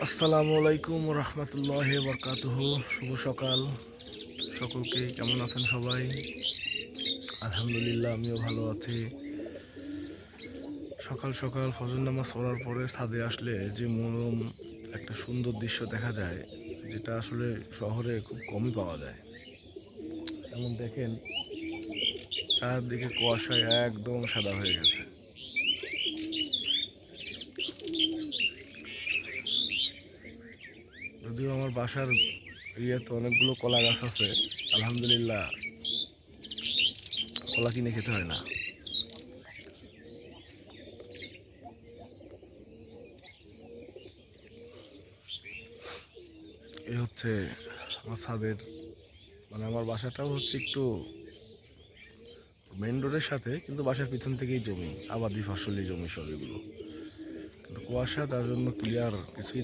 আসসালামু আলাইকুম রহমতুল্লাহ বরকাতুহ। শুভ সকাল সকলকে। কেমন আছেন সবাই? আলহামদুলিল্লাহ, আমিও ভালো আছি। সকাল সকাল ফজর নামাজ পড়ার পরে ছাদে আসলে যে মনোরম একটা সুন্দর দৃশ্য দেখা যায়, যেটা আসলে শহরে খুব কমই পাওয়া যায়। যেমন দেখেন, চারদিকে কুয়াশায় একদম সাদা হয়ে গেছে। যদিও আমার বাসার এরিয়াতে অনেকগুলো কলা গাছ আছে, আলহামদুলিল্লাহ কলা কিনে খেতে হয় না। এই হচ্ছে আমার ছাদের, মানে আমার বাসাটাও হচ্ছে একটু মেন রোডের সাথে, কিন্তু বাসার পিছন থেকেই জমি, আবাদি ফসলি জমি সব এগুলো। কিন্তু কুয়াশা, তার জন্য ক্লিয়ার কিছুই